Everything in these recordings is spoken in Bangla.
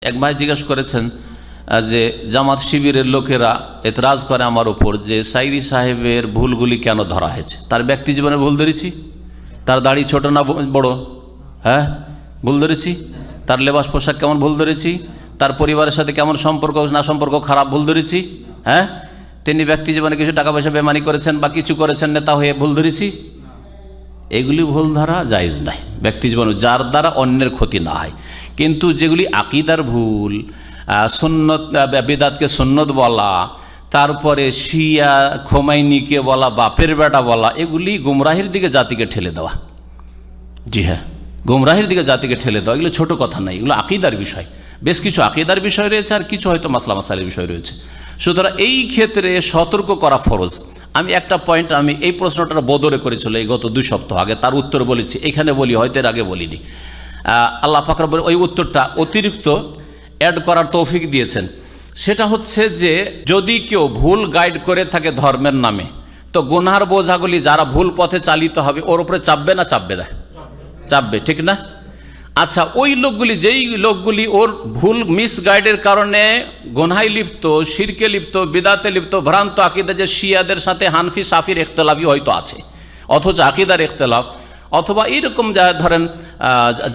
এক ভাই জিজ্ঞেস করেছেন যে জামাত শিবিরের লোকেরা এতরাজ করে আমার উপর যে সাইদি সাহেবের ভুলগুলি কেন ধরা হয়েছে। তার ব্যক্তি জীবনে ভুল ধরেছি? তার দাড়ি ছোট না বড়? হ্যাঁ, ভুল ধরেছি? তার লেবাস পোশাক কেমন ভুল ধরেছি? তার পরিবারের সাথে কেমন সম্পর্ক না সম্পর্ক খারাপ ভুল ধরেছি? হ্যাঁ, তিনি ব্যক্তি জীবনে কিছু টাকা পয়সা বেমানি করেছেন বা কিছু করেছেন নেতা হয়ে ভুল ধরেছি? এগুলি ভুল ধরা জায়েজ নাই ব্যক্তি জীবনে, যার দ্বারা অন্যের ক্ষতি না হয়। কিন্তু যেগুলি আকিদার ভুল, সুন্নত বিদআতকে সুন্নত বলা, তারপরে শিয়া খোমাইনিকে বলা, বাপের বেটা বলা, এগুলি গুমরাহির দিকে জাতিকে ঠেলে দেওয়া। জি হ্যাঁ, গুমরাহির দিকে জাতিকে ঠেলে দেওয়া, এগুলো ছোট কথা নাই, এগুলো আকিদার বিষয়। বেশ কিছু আকিদার বিষয় রয়েছে আর কিছু হয়তো মাসলা মাসাইলের বিষয় রয়েছে। সুতরাং এই ক্ষেত্রে সতর্ক করা ফরজ। আমি একটা পয়েন্ট, আমি এই প্রশ্নটা বদরে করেছিল এই গত 2 সপ্তাহ আগে, তার উত্তর বলেছি, এখানে বলি, হয়তো এর আগে বলিনি। আল্লাহ পাক রব্বুল ওই উত্তরটা অতিরিক্ত অ্যাড করার তৌফিক দিয়েছেন। সেটা হচ্ছে যে যদি কেউ ভুল গাইড করে থাকে ধর্মের নামে, তো গুনার বোঝাগুলি যারা ভুল পথে চালিত হবে ওর উপরে চাপবে না? চাপবে না? চাপবে, ঠিক না? আচ্ছা, ওই লোকগুলি, যেই লোকগুলি ওর ভুল মিসগাইডের কারণে গুনাহে লিপ্ত, শিরকে লিপ্ত, বিদাতে লিপ্ত, ভ্রান্ত আকিদা, যে শিয়াদের সাথে হানফি সাফির ইখতিলাফি হয়তো আছে, অথচ আকিদার ইখতিলাফ, অথবা এইরকম যা ধরেন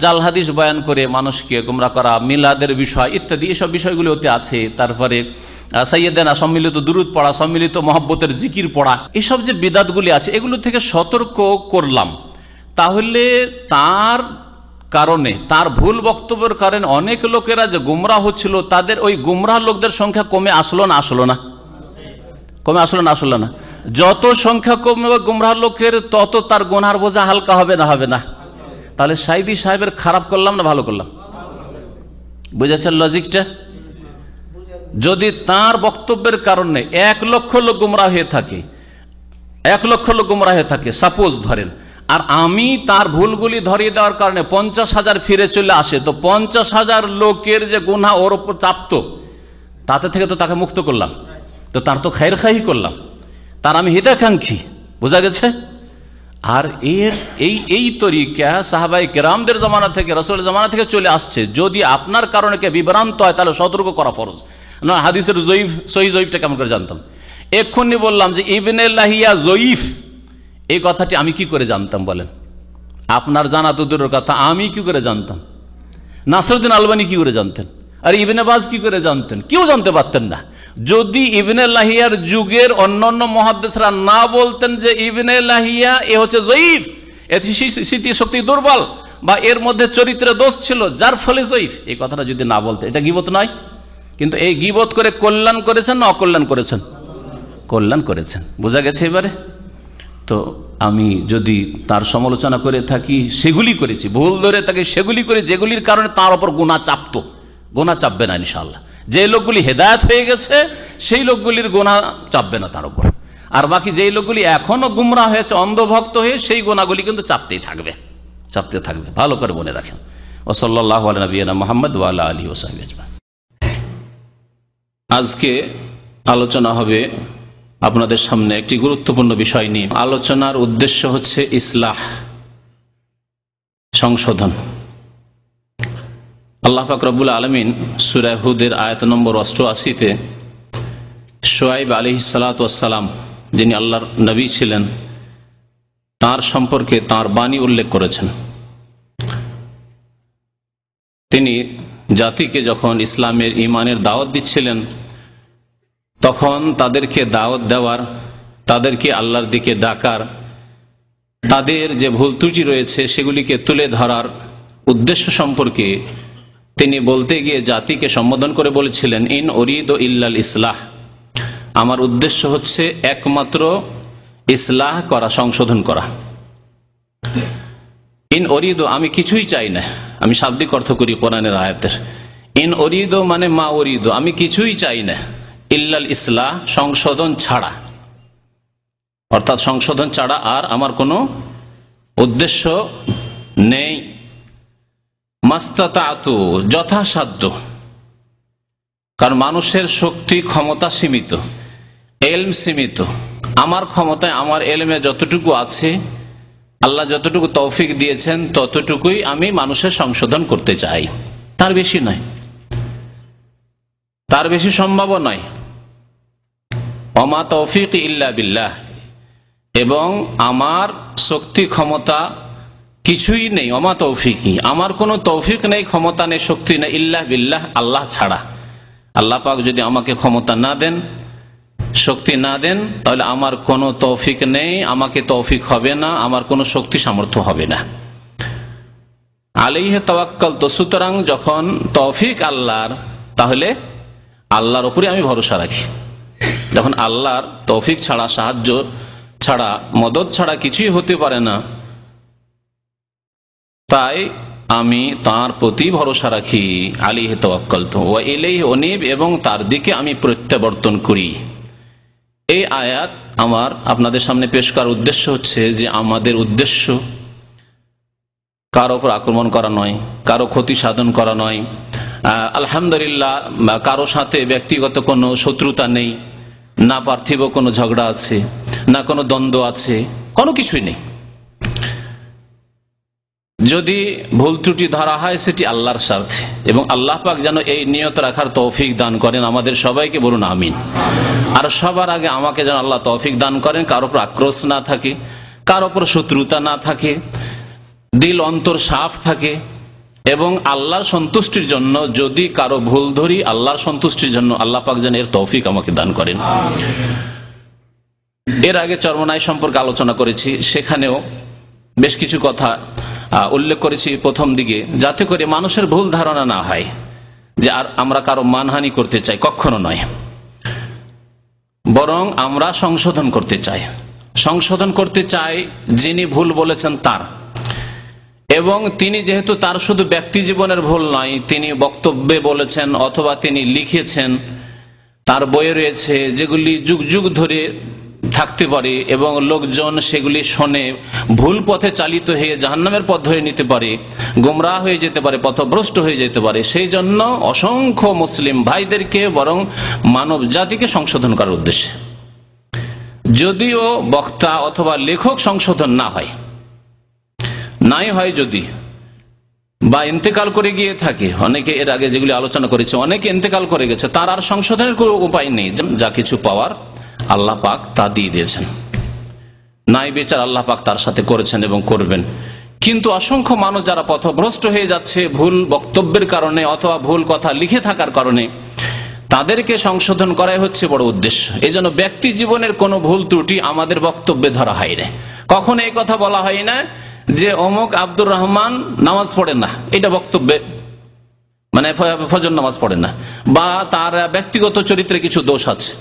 জাল হাদিস বয়ান করে মানুষকে গুমরা করা, মিলাদের বিষয় ইত্যাদি, এসব বিষয়গুলি ওতে আছে। তারপরে সাইয়েদেনা সম্মিলিত দুরুদ পড়া, সম্মিলিত মহব্বতের জিকির পড়া, এসব যে বিদাতগুলি আছে, এগুলো থেকে সতর্ক করলাম। তাহলে তার কারণে, তার ভুল বক্তব্যের কারণে অনেক লোকেরা যে গুমরাহ হচ্ছিল, তাদের ওই গুমরাহ লোকদের সংখ্যা কমে আসলো না? আসলো না? কমে আসলো না? আসলো না? যত সংখ্যা কমবে গুমরাহ লোকের, তত তার গুনার বোঝা হালকা হবে না? হবে না? তাহলে সাইদি সাহেবের খারাপ করলাম না ভালো করলাম? বুঝেছেন লজিকটা? যদি তার বক্তব্যের কারণে 1 লক্ষ লোক গুমরাহ হয়ে থাকে, 1 লক্ষ লোক গুমরাহ হয়ে থাকে সাপোজ ধরেন, আর আমি তার ভুলগুলি ধরিয়ে দেওয়ার কারণে 50,000 ফিরে চলে আসে, তো 50,000 লোকের যে গুনাহ ওর উপর চাপত, তাতে থেকে তো তাকে মুক্ত করলাম, তো তার তো খায়ের খাহি করলাম, তার আমি হিতাকাঙ্ক্ষী। বোঝা গেছে? আর এই তরিকা সাহাবায়ে কেরামদের জামানা থেকে, রাসূলের জামানা থেকে চলে আসছে। যদি আপনার কারণে কে বিভ্রান্ত হয়, তাহলে সতর্ক করা ফরজ। না, হাদিসের জয়ীফ, সহিহ জয়ীফটা কেমন করে জানতাম? এক্ষুনি বললাম যে ইবনে লাহিয়া জয়ীফ, এই কথাটি আমি কি করে জানতাম বলেন? আপনার জানা তো দূরের কথা, আমি কি করে জানতাম? নাসরুদ্দিন আলবানী কি করে জানতেন? আর ইবনে বাজ কি করে জানতেন? কেউ জানতে পারতেন না। যদি ইবনে লাহিয়ার যুগের অন্যান্য মুহাদ্দিসরা না বলতেন যে ইবনে লাহিয়া এ হচ্ছে জয়ীফ, এর স্মৃতি শক্তি দুর্বল, বা এর মধ্যে চরিত্রে দোষ ছিল যার ফলে জয়ীফ, এই কথাটা যদি না বলতে, এটা গীবত নয়? কিন্তু এই গীবত করে কল্যাণ করেছেন না অকল্যাণ করেছেন? কল্যাণ করেছেন। বোঝা গেছে এবারে? তো আমি যদি তার সমালোচনা করে থাকি, সেগুলি করেছি, ভুল ধরে থাকি সেগুলি করে, যেগুলির কারণে তার ওপর গুনাহ চাপতো, গুনাহ চাপবে না ইনশাআল্লাহ। যে লোকগুলি হেদায়েত হয়ে গেছে সেই লোকগুলির গুনাহ চাপবে না তার উপর, আর বাকি যেই লোকগুলি এখনো গুমরাহ হয়েছে, অন্ধভক্ত হয়ে, সেই গুনাহগুলি কিন্তু চাপতেই থাকবে, চাপতে থাকবে। ভালো করে মনে রাখেন। ওয়া সাল্লাল্লাহু আলা নবিয়িনা মুহাম্মদ ওয়া আলা আলিহি ওয়া সাহবিহি আজমাইন। আজকে আলোচনা হবে আপনাদের সামনে একটি গুরুত্বপূর্ণ বিষয় নিয়ে। আলোচনার উদ্দেশ্য হচ্ছে ইসলাহ, সংশোধন। আল্লাহ পাক রব্বুল আলামিন সূরা হুদের আয়াত নম্বর 88-তে শুআয়ব আলাইহিস সালাতু ওয়াস সালাম, যিনি আল্লাহর নবী ছিলেন, তার সম্পর্কে তার বাণী উল্লেখ করেছেন। তিনি জাতিকে যখন ইসলামের, ঈমানের দাওয়াত দিচ্ছিলেন, তখন তাদেরকে দাওয়াত দেওয়ার, তাদেরকে আল্লাহর দিকে ডাকার, তাদের যে ভুল ত্রুটি রয়েছে সেগুলিকে তুলে ধরার উদ্দেশ্য সম্পর্কে তিনি বলতে গিয়ে জাতিকে সম্বোধন করে বলেছিলেন, ইন উরিদু ইল্লাল ইসলাহ, আমার উদ্দেশ্য হচ্ছে একমাত্র ইসলাহ করা, সংশোধন করা। ইন উরিদু, আমি কিছুই চাই না। আমি শাব্দিক অর্থ করি কোরআনের আয়াতের। ইন উরিদু মানে মা উরিদু, আমি কিছুই চাই না, ইল্লাল ইসলাহ, সংশোধন ছাড়া, অর্থাৎ সংশোধন ছাড়া আর আমার কোনো উদ্দেশ্য নেই। মাস্তাতাতু, যথাসাধ্য, কারণ মানুষের শক্তি ক্ষমতা সীমিত, এলম সীমিত। আমার ক্ষমতায়, আমার এলমে যতটুকু আছে, আল্লাহ যতটুকু তৌফিক দিয়েছেন ততটুকুই আমি মানুষের সংশোধন করতে চাই, তার বেশি নয়। তার বেশি সম্ভব নয়। ওমা তৌফিক ইল্লা বিল্লাহ, এবং আমার শক্তি ক্ষমতা কিছুই নেই। ওমা তৌফিকি, আমার কোনো তৌফিক নেই, ক্ষমতা নেই, শক্তি নেই, ইল্লা বিল্লাহ, আল্লাহ ছাড়া। আল্লাহ পাক যদি আমাকে ক্ষমতা না দেন, শক্তি না দেন, তাহলে আমার কোনো তৌফিক নেই, আমাকে তৌফিক হবে না, আমার কোনো শক্তি সামর্থ্য হবে না। আলাইহি তাওয়াক্কালতু, সুতরাং যখন তৌফিক আল্লাহর, তাহলে আল্লাহর উপরে আমি ভরসা রাখি। যখন আল্লাহর তৌফিক ছাড়া, সাহায্য ছাড়া, মদদ ছাড়া কিছুই হতে পারে না, তাই আমি তার প্রতি ভরসা রাখি। আলাইহি তাওয়াক্কালতু ওয়া ইলাইহি উনীব, এবং তার দিকে আমি প্রত্যাবর্তন করি। এই আয়াত আমার আপনাদের সামনে পেশ করার উদ্দেশ্য হচ্ছে যে আমাদের উদ্দেশ্য কারো উপর আক্রমণ করা নয়, কারো ক্ষতি সাধন করা নয়। আলহামদুলিল্লাহ, কারো সাথে ব্যক্তিগত কোনো শত্রুতা নেই, না পার্থিব কোনো ঝগড়া আছে, না কোনো দ্বন্দ্ব আছে, কোনো কিছুই নেই। যদি ভুল ত্রুটি ধরা হয় সেটি আল্লাহর স্বার্থে, এবং আল্লাহ পাক যেন এই নিয়ত রাখার তৌফিক দান করেন আমাদের সবাইকে, বলুন আমিন। আর সবার আগে আমাকে যেন আল্লাহ তৌফিক দান করেন, কারো উপর আক্রোশ না থাকে, কারো উপর শত্রুতা না থাকে, দিল অন্তর সাফ থাকে, এবং আল্লাহর সন্তুষ্টির জন্য যদি কারো ভুল ধরি, আল্লাহর সন্তুষ্টির জন্য আল্লাহ পাক যেন এর তৌফিক আমাকে দান করেন। এর আগে চরমনাই সম্পর্কে আলোচনা করেছি, সেখানেও বেশ কিছু কথা উল্লেখ করেছি প্রথম দিকে, যাতে করে মানুষের ভুল ধারণা না হয় যে আর আমরা কারো মানহানি করতে চাই, কখনো নয়। বরং আমরা সংশোধন করতে চাই। সংশোধন করতে চাই যিনি ভুল বলেছেন তার, এবং তিনি যেহেতু তার শুধু ব্যক্তি জীবনের ভুল নয়, তিনি বক্তব্যে বলেছেন অথবা তিনি লিখেছেন, তার বইয়ে রয়েছে যেগুলি যুগ যুগ ধরে থাকতে পারে, এবং লোকজন সেগুলি শোনে ভুল পথে চালিত হয়ে জাহান্নামের পথ ধরে নিতে পারে, গোমরাহ হয়ে যেতে পারে, পথভ্রষ্ট হয়ে যেতে পারে। সেই জন্য অসংখ্য মুসলিম ভাইদেরকে, বরং মানব জাতিকে সংশোধন করার উদ্দেশ্যে, যদিও বক্তা অথবা লেখক সংশোধন না হয়, নাই হয় যদি, বা ইন্তেকাল করে গিয়ে থাকে, অনেকে এর আগে যেগুলি আলোচনা করেছে, অনেকে ইন্তেকাল করে গেছে, তার আর সংশোধনের কোনো উপায় নেই। যা কিছু পাওয়ার আল্লাহ পাক তা দিয়ে দিয়েছেন, নাই বিচার আল্লাহ পাক তার সাথে করেছেন এবং করবেন। কিন্তু অসংখ্য মানুষ যারা পথভ্রষ্ট হয়ে যাচ্ছে ভুল বক্তব্যের কারণে অথবা ভুল কথা লিখে থাকার কারণে, তাদেরকে সংশোধন করাই হচ্ছে বড় উদ্দেশ্য। এই জন্য ব্যক্তি জীবনের কোনো ভুল ত্রুটি আমাদের বক্তব্যে ধরা হয় না। কখনো এই কথা বলা হয় না যে অমুক আব্দুর রহমান নামাজ পড়েন না, এটা বক্তব্যে, মানে ফজর নামাজ পড়েন না, বা তার ব্যক্তিগত চরিত্রে কিছু দোষ আছে।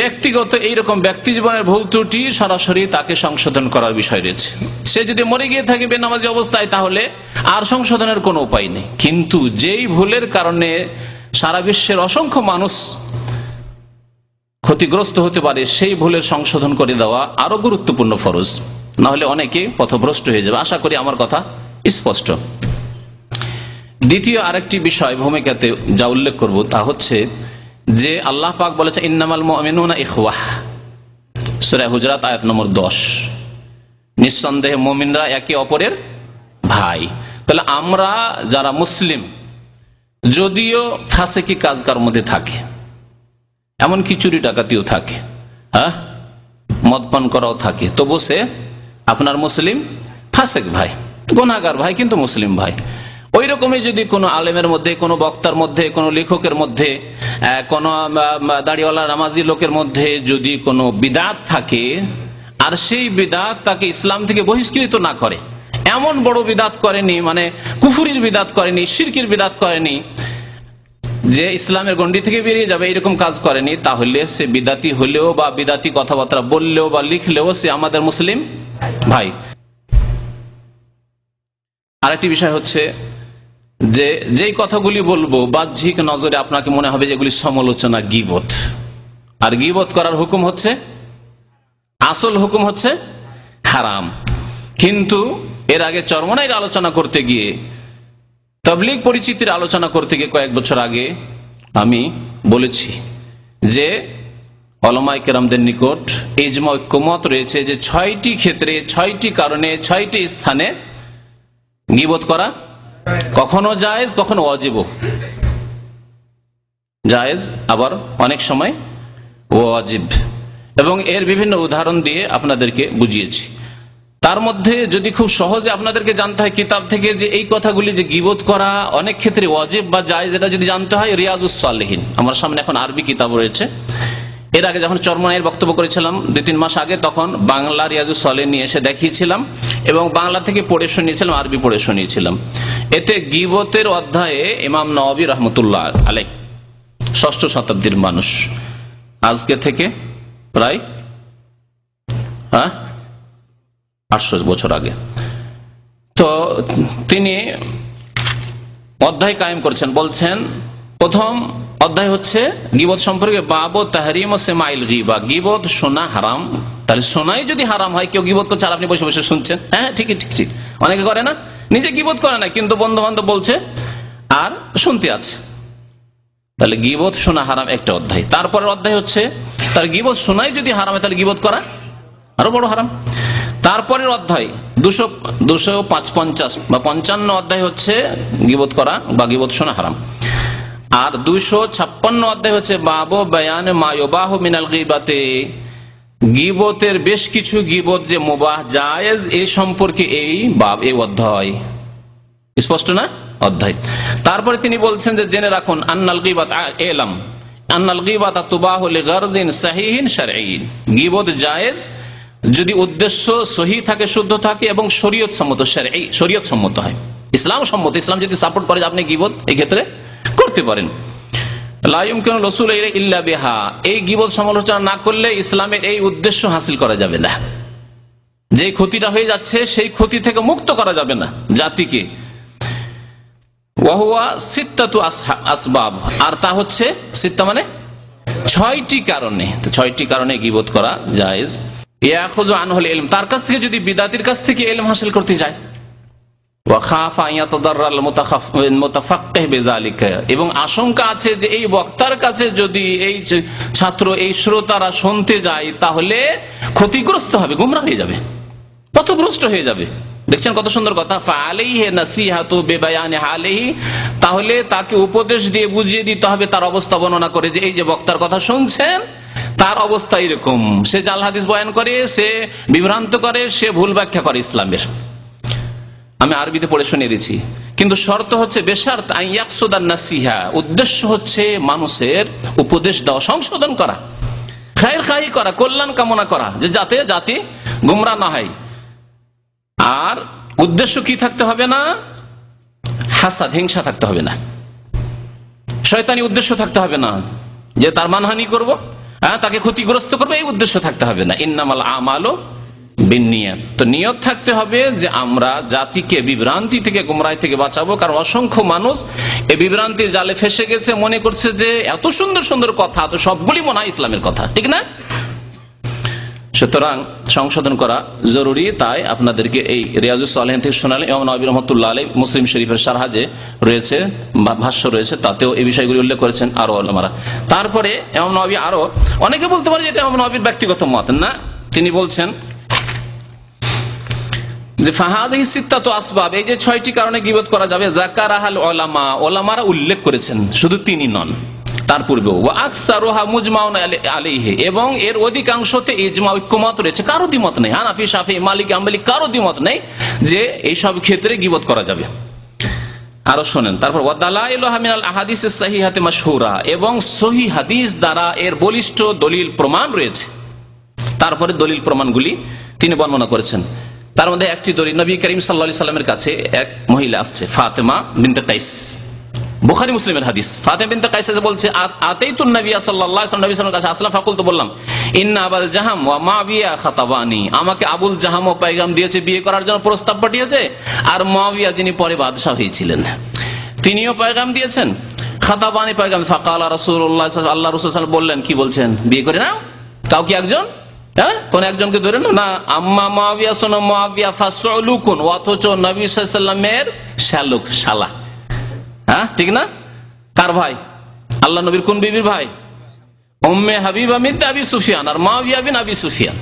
ব্যক্তিগত এইরকম ব্যক্তি জীবনের ভুল ত্রুটি সরাসরি তাকে সংশোধন করার বিষয় রয়েছে। সে যদি মরে গিয়ে থাকে বেনামাজি অবস্থায়, তাহলে আর সংশোধনের কোনো উপায় নেই। কিন্তু যেই ভুলের কারণে সারা বিশ্বের অসংখ্য মানুষ ক্ষতিগ্রস্ত হতে পারে, সেই ভুলের সংশোধন করে দেওয়া আরো গুরুত্বপূর্ণ ফরজ, না হলে অনেকে পথভ্রষ্ট হয়ে যাবে। আশা করি আমার কথা স্পষ্ট। দ্বিতীয় আরেকটি বিষয় ভূমিকাতে যা উল্লেখ করব তা হচ্ছে যে আল্লাহ পাক বলেছে ইন্নামাল মুমিনুনা ইখওয়াহ, সূরা হুজরাত আয়াত নম্বর 10, নিঃসন্দেহে মুমিনরা একে অপরের ভাই। তাহলে আমরা যারা মুসলিম, যদিও ফাসেকি কাজকার মধ্যে থাকে, এমনকি চুরি ডাকাতিও থাকে, হ্যাঁ, মদপান করাও থাকে, তবু সে আপনার মুসলিম ফাসেক ভাই, গুনাহগার ভাই, কিন্তু মুসলিম ভাই। ওই রকমই যদি কোনো আলেমের মধ্যে, কোনো বক্তার মধ্যে, কোনো লেখকের মধ্যে, কোনো দাড়িওয়ালা নামাজি লোকের মধ্যে যদি কোনো বিদাত থাকে, আর সেই বিদাত তাকে ইসলাম থেকে বহিষ্কৃত না করে, এমন বড় বিদাত করেনি, মানে কুফুরির বিদাত করেনি, শিরকির বিদাত করেনি যে ইসলামের গণ্ডি থেকে বেরিয়ে যাবে, এরকম কাজ করেনি, তাহলে সে বিদাতি হলেও বা বিদাতি কথাবার্তা বললেও বা লিখলেও সে আমাদের মুসলিম ভাই। আরেকটি বিষয় হচ্ছে যে যেই কথাগুলি বলবো বাহ্যিক নজরে আপনাকে মনে হবে যেগুলি সমালোচনা, গীবত। আর গীবত করার হুকুম হচ্ছে, আসল হুকুম হচ্ছে হারাম। কিন্তু এর আগে চরমনাইয়ের আলোচনা করতে গিয়ে, তাবলীগ পরিচিতির আলোচনা করতে গিয়ে কয়েক বছর আগে আমি বলেছি যে উলামায়ে কেরামদের নিকট ইজমা ঐক্যমত রয়েছে যে 6টি ক্ষেত্রে, 6টি কারণে, 6টি স্থানে গীবত করা কখনো জায়েজ, কখনো ওয়াজিব। জায়েজ, আবার অনেক সময় ওয়াজিব, এবং এর বিভিন্ন উদাহরণ দিয়ে আপনাদেরকে বুঝিয়েছি। তার মধ্যে যদি খুব সহজে আপনাদেরকে জানতে হয় কিতাব থেকে যে এই কথাগুলি, যে গীবত করা অনেক ক্ষেত্রে ওয়াজিব বা জায়েজ, এটা যদি জানতে হয় রিয়াজুস সালেহিন, আমার সামনে এখন আরবি কিতাব রয়েছে। এর আগে যখন চরমনাইয়ের বক্তব্য করেছিলাম 2-3 মাস আগে, তখন বাংলা রিয়াজুস সালেহিন নিয়ে এসে দেখিয়েছিলাম এবং বাংলা থেকে পড়ে শুনিয়েছিলাম, আরবি পড়ে শুনিয়েছিলাম। এতে গীবতের অধ্যায়ে ইমাম নওয়াবী রহমতুল্লাহ আলাইহ 6ষ্ঠ শতাব্দীর মানুষ, আজকে থেকে প্রায় 800 বছর আগে, তো তিনি অধ্যায় কায়েম করছেন। বলছেন প্রথম অধ্যায় হচ্ছে গীবত সম্পর্কে, বাবু তাহরিম ও সেমাইল গীবা, গীবত শোনা হারাম। তাহলে শোনাই যদি হারাম হয়, কেউ গীবত করছে আর আপনি বসে বসে শুনছেন, হ্যাঁ ঠিক ঠিক, অনেকে করে না, নিজে গীবত করে না কিন্তু বন্ধু বান্ধব বলছে আর শুনতে আছে, তাহলে গীবত শোনা হারাম একটা অধ্যায়। তারপরের অধ্যায় হচ্ছে তার গীবত শোনাই যদি হারাম হয়, তাহলে গীবত করা আরো বড় হারাম। তারপরের অধ্যায় 255 বা 55 অধ্যায় হচ্ছে গীবত করা বা গীবত শোনা হারাম। আর 256 অধ্যায় হচ্ছে বাবু বায়ান মা ইউবাহু মিনাল গীবাতে, গীবতের বেশ কিছু গীবত যে মুবাহ জায়েজ এই সম্পর্কে এই বাব, এই অধ্যায়। স্পষ্ট না অধ্যায়? তারপরে তিনি বলছেন যে জেনে রাখুন আন্নাল গীবাত ইলম আন্নাল গীবাত তুবাহু লিগারজিন সাহিহিন শারঈন, গীবত জায়েজ যদি উদ্দেশ্য সহি থাকে, শুদ্ধ থাকে এবং শরীয়ত সম্মত, শারঈ শরীয়ত সম্মত হয়, ইসলাম সম্মত, ইসলাম যদি সাপোর্ট করে যে আপনি গীবত এই ক্ষেত্রে করতে পারেন। লা ইউমকিনুল উসুল ইল্লা বিহা, এই গীবত সমালোচনা না করলে ইসলামের এই উদ্দেশ্য হাসিল করা যাবে না, যে ক্ষতিটা হয়ে যাচ্ছে সেই ক্ষতি থেকে মুক্ত করা যাবে না জাতিকে। ওয়াহুয়া সিত্তাতু আসবাব, আর তা হচ্ছে সিত্তা মানে 6টি কারণে, তো 6টি কারণে গীবত করা জায়েজ। ইয়াখুযু আনহুল ইলম, তার কাছ থেকে যদি বিদাতির কাছ থেকে ইলম হাসিল করতে যায়, ওয়া খাফা ইয়াতাদাররাল মুতাফাক্কিহ বিযালিকা, এবং আশঙ্কা আছে যে এই বক্তার কাছে যদি এই ছাত্র, এই শ্রোতারা শুনতে যায় তাহলে ক্ষতিগ্রস্ত হবে, গুমরাহ হয়ে যাবে, পথভ্রষ্ট হয়ে যাবে। দেখছেন কত সুন্দর কথা, ফাআলাইহি নাসিহাতু বিবায়ানি হালিহি, তাহলে তাকে উপদেশ দিয়ে বুঝিয়ে দিতে হবে, তার অবস্থা বর্ণনা করে যে এই যে বক্তার কথা শুনছেন তার অবস্থা এরকম, সে জাল হাদিস বয়ান করে, সে বিভ্রান্ত করে, সে ভুল ব্যাখ্যা করে ইসলামের। আমি আরবিতে পড়ে শুনিয়ে দিচ্ছি, কিন্তু শর্ত হচ্ছে বেশারত আন ইয়াকসুদান নাসিহা, উদ্দেশ্য হচ্ছে মানুষের উপদেশ দেওয়া, সংশোধন করা, খায়ের খাহি করা, কল্যাণ কামনা করা, যে যাতে জাতি গুমরাহ না হয়। আর উদ্দেশ্য কি থাকতে হবে না? হাসাদ, হিংসা থাকতে হবে না, শয়তানি উদ্দেশ্য থাকতে হবে না, যে তার মানহানি করব, তাকে ক্ষতিগ্রস্ত করবে, এই উদ্দেশ্য থাকতে হবে না। ইন্নামাল আমালু বিন্নিয়াত, তো নিয়ত থাকতে হবে যে আমরা জাতিকে বিভ্রান্তি থেকে, গুমরাহি থেকে বাঁচাবো। কারণ অসংখ্য মানুষ এই বিভ্রান্তির জালে ফেসে গেছে, মনে করছে যে এত সুন্দর সুন্দর কথা, তো সবগুলি মনে হয় ইসলামের কথা, ঠিক না? সুতরাং সংশোধন করা জরুরি। তাই আপনাদেরকে এই রিয়াজুস সালেহিন থেকে শোনালেন। ইমাম নবী রহমতুল্লাহ আলাইহি মুসলিম শরীফের শারহা যে রয়েছে, ভাষ্য রয়েছে, তাতেও এই বিষয়গুলি উল্লেখ করেছেন আরো ওলামারা। তারপরে ইমাম নবী আরো, অনেকে বলতে পারে যে এটা ইমাম নবীর ব্যক্তিগত মত না, তিনি বলছেন যে ফাহাদিহি সিত্তাতু আসবাব, এই যে 6টি কারণে গীবত করা যাবে, যাকারাহাল উলামা, ওলামারা উল্লেখ করেছেন, শুধু তিনি নন, তার পূর্বেও। ওয়া আকসারুহা মুজমাউন আলাইহি, এবং এর অধিকাংশতে ইজমা, ঐক্যমত রয়েছে, কারো দ্বিমত নেই। হানাফি, শাফিঈ, মালিকি, হাম্বলি কারো দ্বিমত নেই যে এই সব ক্ষেত্রে গীবত করা যাবে। আরো শোনেন, তারপর ওয়া দালাইলুহা মিনাল আহাদিসিস সহিহাতি মাশহুরা, এবং সহিহ হাদিস দ্বারা এর বলিষ্ঠ দলিল প্রমাণ রয়েছে। তারপরে দলিল প্রমাণগুলি তিনি বর্ণনা করেছেন। তার মধ্যে একটি দলিল, নবী করিম সাল্লাল্লাহু আলাইহি সাল্লামের কাছে এক মহিলা আসছে, ফাতেমা বিনতে কাইস, বুখারী মুসলিমের হাদিস। ফাতেমা বিনতে কাইস বলছে, আতাইতুন নবী সাল্লাল্লাহু আলাইহি ওয়াসাল্লাম, নবী সাল্লাল্লাহু আলাইহি ওয়াসাল্লামের কাছে আসলাম, ফাকুলতু, বললাম, ইন্না আবুল জাহাম ওয়া মুআবিয়া খাতাবানি, আমাকে আবুল জাহামও পয়গাম দিয়েছে, বিয়ে করার জন্য প্রস্তাব পাঠিয়েছে, আর মুআবিয়া যিনি পরে বাদশা হয়েছিলেন তিনিও পয়গাম দিয়েছেন, খাতাবানি পয়গাম। ফাকালা রাসূলুল্লাহ সাল্লাল্লাহু আলাইহি ওয়াসাল্লাম, আল্লাহর রাসূল সাল্লাল্লাহু আলাইহি ওয়াসাল্লাম বললেন, কি বলছেন? বিয়ে করে নাও, কাউকে একজন, কোন একজনকে ধরে না। আম্মা মুআবিয়া, শোনো, মুআবিয়া ফাসউলুকুন, অথচ নবী সাল্লাল্লাহু আলাইহি ওয়াসাল্লামের শালুক, শালা, ঠিক না? কার ভাই? আল্লাহ নবীর কোন বিবির ভাই? উম্মে হাবিবা বিনতে আবি সুফিয়ান, আর মুআবিয়া বিন আবি সুফিয়ান,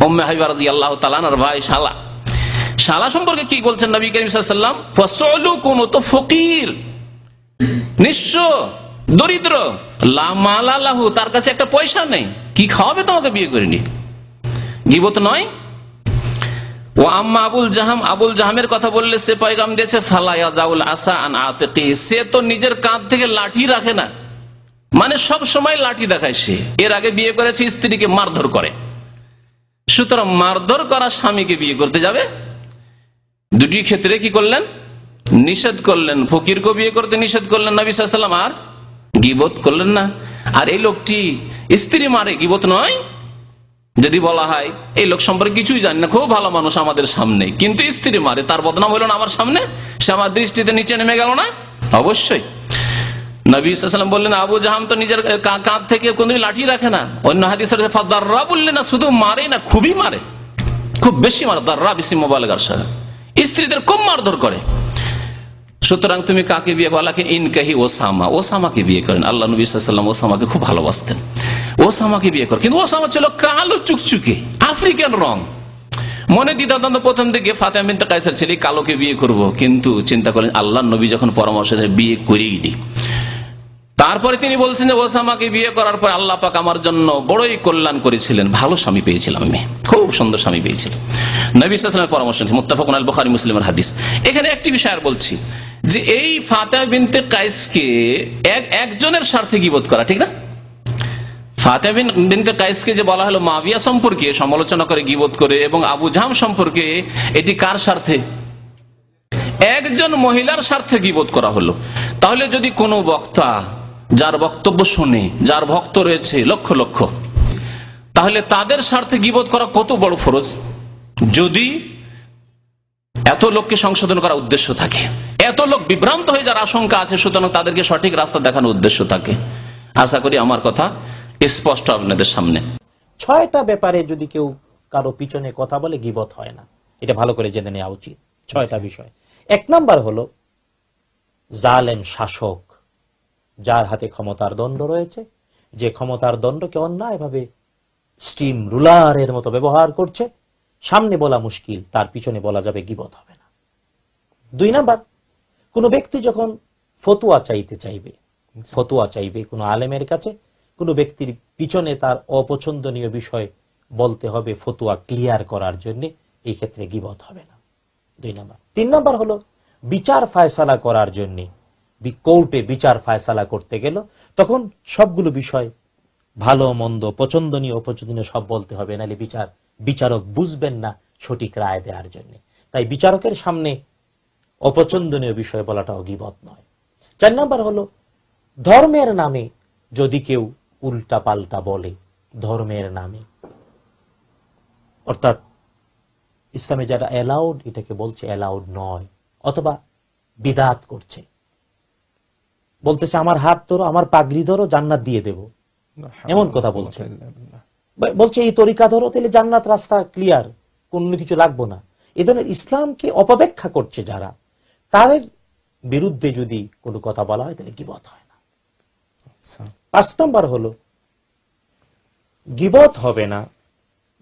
উম্মে হাবিবা রাদিয়াল্লাহু তাআলা আনহার ভাই, শালা। শালা সম্পর্কে কি বলছেন নবী করিম সাল্লাল্লাহু আলাইহি ওয়াসাল্লাম? ফাসউলুকুন, তো ফকির, নিঃস্ব, দরিদ্র, লা মালা লাহু, তার কাছে একটা পয়সা নেই, কি খাওয়াবে তোমাকে বিয়ে করিনি, গীবত নয়। ও আম্মা আবুল জাহাম, আবুল জাহামের কথা বললে সে পয়গাম দিয়েছে ফালা ইয়াজাউল আসা আন আতিকি, সে তো নিজের কাঁধ থেকে লাঠি রাখে না, মানে সব সময় লাঠি দেখায়। সে এর আগে বিয়ে করেছে, স্ত্রীকে মারধর করে, সুতরাং মারধর করা স্বামীকে বিয়ে করতে যাবে? দুটি ক্ষেত্রে কি করলেন? নিষেধ করলেন। ফকিরকে বিয়ে করতে নিষেধ করলেন নবী সাল্লাল্লাহু আলাইহি ওয়াসাল্লাম, আর গীবত করলেন না। আর এই লোকটি স্ত্রী মারে, গীবত নয়? যদি বলা হয় এই লোক সম্পর্কে কিছুই জানি না, খুব ভালো মানুষ আমাদের সামনে, কিন্তু স্ত্রী মারে, তার বদনাম হলো না আমার সামনে, সে আমার দৃষ্টিতে নিচে নেমে গেল না? অবশ্যই। নবী সাল্লাল্লাহু আলাইহি ওয়াসাল্লাম বললেন আবু জাহাম তো নিজের কাঁধ থেকে কোনদিন লাঠি রাখে না। অন্য হাদিসের ফাদাররা বললেন না, শুধু মারে না, খুবই মারে, খুব বেশি মারে, দাররা বেশি মোবাইলের সাথে স্ত্রীদের খুব মারধর করে। সুতরাং তুমি কাকে বিয়ে করলে? ইনকাহি ওসামা, ওসামাকে বিয়ে করেন। আল্লাহ নবী সাল্লাল্লাহু আলাইহি ওয়াসাল্লাম ওসামাকে খুব ভালোবাসতেন, ওসামাকে বিয়ে করেন। কিন্তু ওসামা ছিল কালো চুকচুকে, আফ্রিকান রং। মনে দ্বিধাদ্বন্দ্ব প্রথম দিকে, ফাতেমা বিনতে কায়সার ছেলে কালোকে বিয়ে করব, কিন্তু চিন্তা করেন আল্লাহ নবী যখন পরামর্শ দেন বিয়ে করেই নি। তারপরে তিনি বলছেন যে ওসামাকে বিয়ে করার পর আল্লাহ পাক আমার জন্য বড়ই কল্যাণ করেছিলেন, ভালো স্বামী পেয়েছিলাম, আমি খুব সুন্দর স্বামী পেয়েছিলাম। নবী সাল্লাল্লাহু আলাইহি ওয়াসাল্লামের পরামর্শ, মুত্তাফাকুন আলাইহি, বুখারী মুসলিমের হাদিস। এখানে একটি বিষয় আর বলছি, যে এই ফাতেমা বিনতে কায়েসকে একজনের স্বার্থে গীবত করা ঠিক না। ফাতেমা বিনতে কায়েসকে যে বলা হলো মুআবিয়া সম্পর্কে সমালোচনা করে, গীবত করে, এবং আবু জাহম সম্পর্কে, এটি কার স্বার্থে? একজন মহিলার স্বার্থে গীবত করা হলো। তাহলে যদি কোনো বক্তা যার বক্তব্য শুনে, যার ভক্ত রয়েছে লক্ষ লক্ষ, তাহলে তাদের স্বার্থে গীবত করা কত বড় ফরজ। যদি এত লোককে সংশোধন করার উদ্দেশ্য থাকে, এত লোক বিভ্রান্ত হয়ে যার আশঙ্কা আছে, সুতরাং তাদেরকে সঠিক রাস্তা দেখানোর উদ্দেশ্য থাকে। আশা করি আমার কথা স্পষ্ট আপনাদের সামনে। 6টা ব্যাপারে যদি কেউ কারো পিছনে কথা বলে গীবত হয় না, এটা ভালো করে জেনে নেওয়া উচিত। 6টা বিষয়। 1 নাম্বার হলো জালেম শাসক, যার হাতে ক্ষমতার দণ্ড রয়েছে, যে ক্ষমতার দণ্ডকে অন্যায়ভাবে স্টিম রুলারের মতো ব্যবহার করছে, সামনে বলা মুশকিল, তার পিছনে বলা যাবে, গীবত হবে না। 2 নাম্বার, কোন ব্যক্তি যখন ফতোয়া চাইবে কোন আলেমের কাছে, কোন ব্যক্তির পিছনে তার অপছন্দনীয় বিষয় বলতে হবে ফতোয়া ক্লিয়ার করার জন্য, এই ক্ষেত্রে গীবত হবে না। 2 নাম্বার। 3 নাম্বার হলো বিচার ফায়সালা করার জন্য, কোর্টে বিচার ফায়সালা করতে গেল, তখন সবগুলো বিষয় ভালো মন্দ, পছন্দনীয় অপছন্দনীয় সব বলতে হবে, নাহলে বিচারক বুঝবেন না সঠিক রায় দেওয়ার জন্য। তাই বিচারকের সামনে অপছন্দনীয় বিষয় বলাটাও গীবত নয়। 4 নাম্বার হলো ধর্মের নামে যদি কেউ উল্টা পাল্টা বলে, ধর্মের নামে, অর্থাৎ ইসলামে যারা অ্যালাউড এটাকে বলছে অ্যালাউড নয়, অথবা বিদআত করছে, বলতেছে আমার হাত ধরো, আমার পাগড়ি ধরো, জান্নাত দিয়ে দেব, এমন কথা বলছে। বলছে এই তরিকা ধরো, তাহলে জান্নাত রাস্তা ক্লিয়ার, কোনো কিছু লাগবো না। এ ধরনের ইসলামকে অপব্যাখ্যা করছে যারা, তাদের বিরুদ্ধে যদি কোনো কথা বলা হয় তাহলে গীবত হয় না। 5 নম্বর হলো গীবত হবে না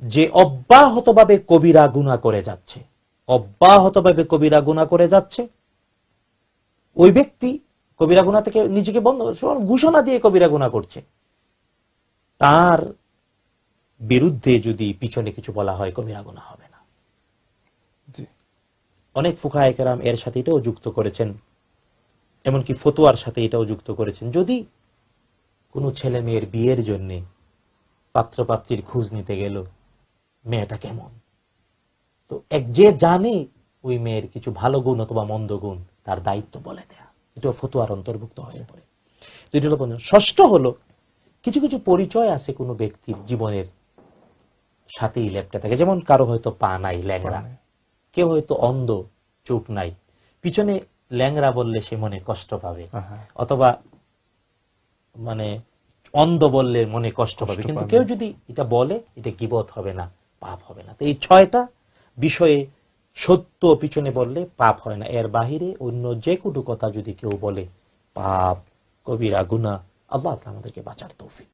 যে অব্যাহতভাবে কবিরা গুনাহ করে যাচ্ছে, ওই ব্যক্তি কবিরা গুনাহ থেকে নিজেকে বন্ধ ঘোষণা দিয়ে কবিরা গুনাহ করছে, তার বিরুদ্ধে যদি পিছনে কিছু বলা হয় কবিরা গুনাহ হবে না। অনেক ফুকাহায়ে কেরাম এর সাথে এটাও যুক্ত করেছেন, এমনকি ফতোয়ার সাথে এটাও যুক্ত করেছেন, যদি কোনো ছেলে মেয়ের বিয়ের জন্য পাত্রপাত্রীর খোঁজ নিতে গেল, মেয়েটা কেমন, তো যে জানে ওই মেয়ের কিছু ভালো গুণ অথবা মন্দ গুণ, তার দায়িত্ব বলে দেয়া, এটা ফতোয়ার অন্তর্ভুক্ত হয়ে পড়ে। তো এটা হলো 5। 6ষ্ঠ হলো কিছু কিছু পরিচয় আছে কোনো ব্যক্তির জীবনের সাথেই লেপটে থাকে, যেমন কারো হয়তো পা নাই, ল্যাংড়া, কেউ হয়তো অন্ধ, চোখ নাই, পিছনে ল্যাংড়া বললে সে মনে কষ্ট পাবে, অথবা মানে অন্ধ বললে মনে কষ্ট পাবে, কিন্তু কেউ যদি এটা বলে, এটা গীবত হবে না, পাপ হবে না। তো এই 6টা বিষয়ে সত্য পিছনে বললে পাপ হয় না, এর বাহিরে অন্য যে কোনো কথা যদি কেউ বলে পাপ, কবিরা গুনাহ। আল্লাহ আমাদেরকে বাঁচার তৌফিক।